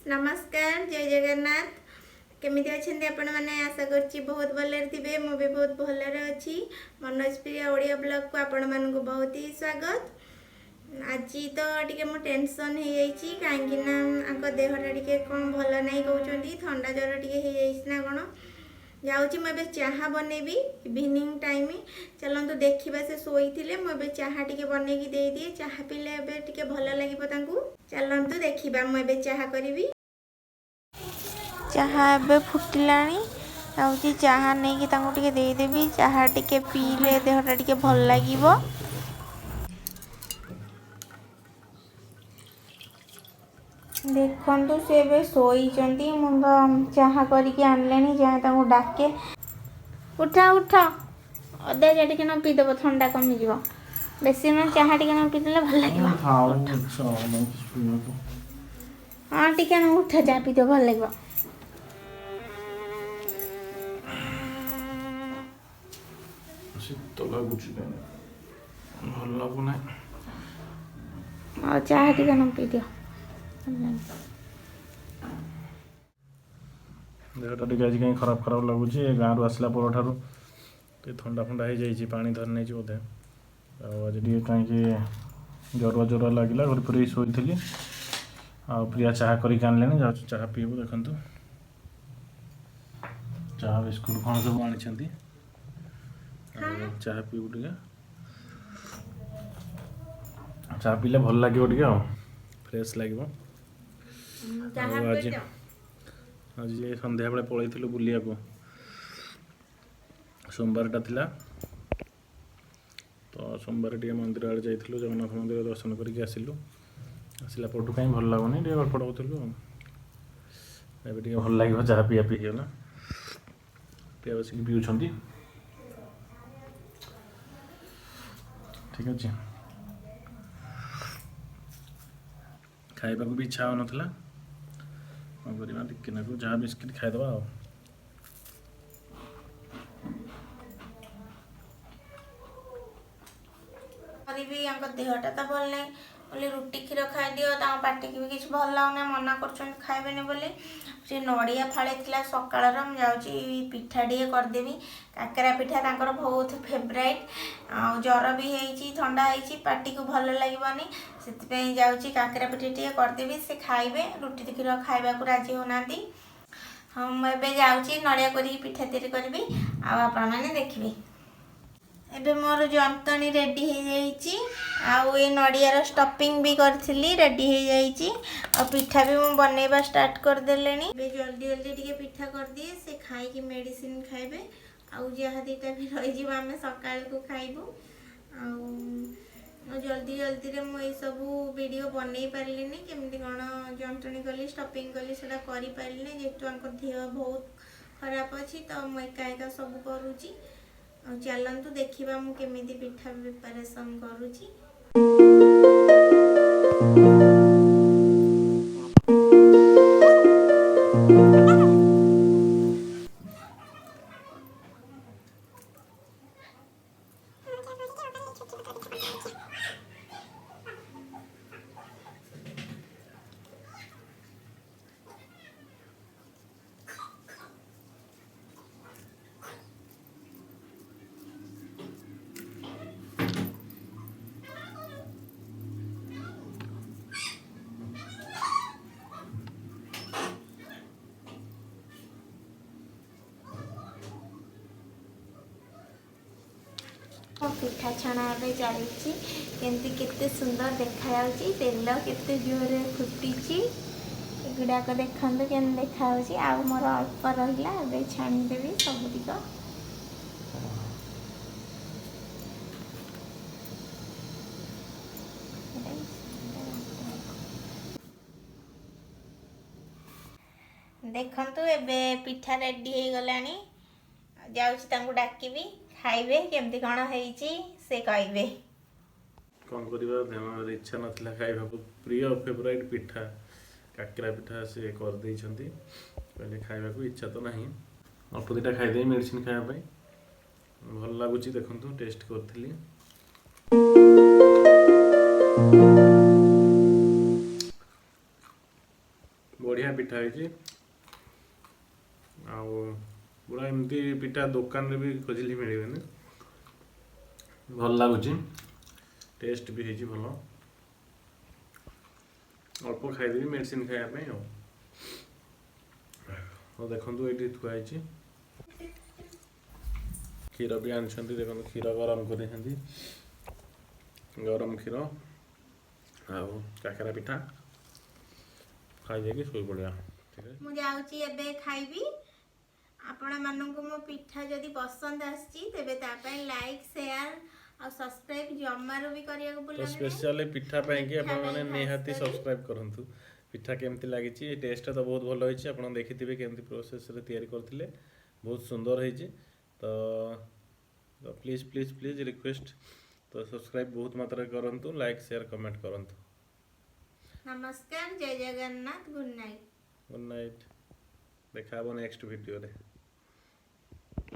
नमस्कार जय जगन्नाथ केमिति अच्छे आपण मैंने आशा करुँची बहुत भलरे थे मु भी बहुत भलरे अच्छी मनोज प्रिय ओडिया ब्लॉग को आपण मानक बहुत ही स्वागत। आज तो टे मु टेंशन हो जाइए कहीं देहटा टे कौन भल नहीं कहते थंडा ज्वर टे ना कौन जाऊँगी मुझे चाहा बनैबी इवनिंग टाइम चलतु देखा से शोई थे मुझे चाहा टे बनई दे दिए चाहा पीले टे भल लगे चलतु देखा मुझे चाहा करी चाहा ए फुटिला जाऊँगी चाहा नहीं कि देदेवी चाहा टे पीले देहटा टे भल लगे। देखु सी ए शोई मुझ चाहा करके आनले जहाँ डाके उठ उठ अदा जा टे न पीदेव ठंडा कमिज बेसी न चाहा टे न पीदे भल लगे। हाँ टे न उठ चाह पीदे भल लगे। शीत लगुच भल लगुना चाह टे न पी दियो देहटा टे आज कहीं खराब खराब लगुच गाँव आसला पर ठार ठंडा फंडा हो जाए पानी धरी नहीं बोधे आज टे कहीं ज्वर ज्वर लगे घर पर शोई थी आ प्रिया चाह करके आनले जा चाह पीबू देखु चाह बिस्कुट कौन सब आनी चाह पीबू टे चाह पीले भल लगे टे फ्रेश लगे। आज आज संध्या बेले पलैलु बुलिया को सोमवारटा थिला तो सोमवार टे मंदिर आड़े जाइलु जगन्नाथ मंदिर दर्शन करके आसिलु आसला पटू कहीं भल लगुनि टे गल्प पड़ाऊलु एवं टे भल लगे चाह पिया पीगला पिया बसिक पीछे ठीक अच्छे खाइबा भी इच्छा हो नाला कौन करवा टिके ना जहाँ बिस्किट खाईदे आ देहटा तो भल नहीं बोले रुटी क्षीर खाई दियो पार्टी की भी किसी भल लगना मना कर खाइबे बोली से नड़िया फाड़े थी सकाल जाऊँगी पिठा टे करदेवी काकेरा पिठा तांकर बहुत फेवराइट ज्वर भी है ठंडा है पार्टी को भल लगनी से जाऊँगी काकेरा पिठा टे करदेवी से खाइबे रुटी क्षीर खाइबा को राजी होना। हाँ मुझे जाऊँगी नड़िया कर पिठा तैयारी करी आपण मैंने देखिए एबे मोर जंतनी रेडी हो जाइए आउ ये नड़ियार स्टफिंग भी करी रेडी हो जाइए आ पिठा भी मुझे बनैबा स्टार्ट करदे जल्दी जल्दी टे पिठा कर दिए से खाई मेडिसिन खाइबे आउ जहाँ दीटा भी रही आम सका को खाइबू जल्दी जल्दी रे मुझे सब वीडियो बनई पारे केमती कौन जंतनी कली स्टफिंग कली से करें जेहेतु देह बहुत खराब अच्छी तो मुझे एका सब करुँची चलतु देखा मुझे पिठा प्रिपरेशन करुँची। पिठा छणा चली केमती केते सुंदर देखा तेल केते जोरे फुटी गुड़ाक देखु के देखा आ मोर अल्प रहा छाणीदेवी सबुतिक देखु एबे पिठा रेडी हो गला जाऊँ डाकबी खाइबे केमती कौन से कहे कौन कर इच्छा नाला खाइबा प्रिय फेवराइट पिठा काकेरा पिठा से कर कहले खाइबा को इच्छा तो नहीं अल्प दुटा खाईदे मेडिसिन खायापी भल लगुच देखु टेस्ट करी बढ़िया पिठा है पूरा एमती पिठा दुकान भी खोजिले मिलबेनि भल लगुच टेस्ट भी है भल अल्प खाईदेवी मेडिसिन खायापी देखो ये थुआई क्षीर भी आनी देखो क्षीर गरम कर गरम क्षीर काकरा पिठा खाई जाकि शोई पड़ा ठीक है मु जाउची एबे खाइबी आपण माननको मो पिठा जदी पसंद आछि तेबे ता पय लाइक शेयर और सब्सक्राइब जमारो भी करिया को तो भूलनी स्पेशली पिठा पे कि पिठा आपण माने ପାଇଁ निहाती ଖାସ୍ କରି। सब्सक्राइब करंतु पिठा केमती लागिची टेस्ट तो बहुत भल होईची आपण देखिथिबे केमती प्रोसेस रे तयारी करथिले बहुत सुंदर होईची तो प्लीज प्लीज प्लीज रिक्वेस्ट तो सब्सक्राइब बहुत मात्रा करंतु लाइक शेयर कमेंट करंतु नमस्कार जय Jagannath good night good night देखा नेक्स्ट वीडियो रे।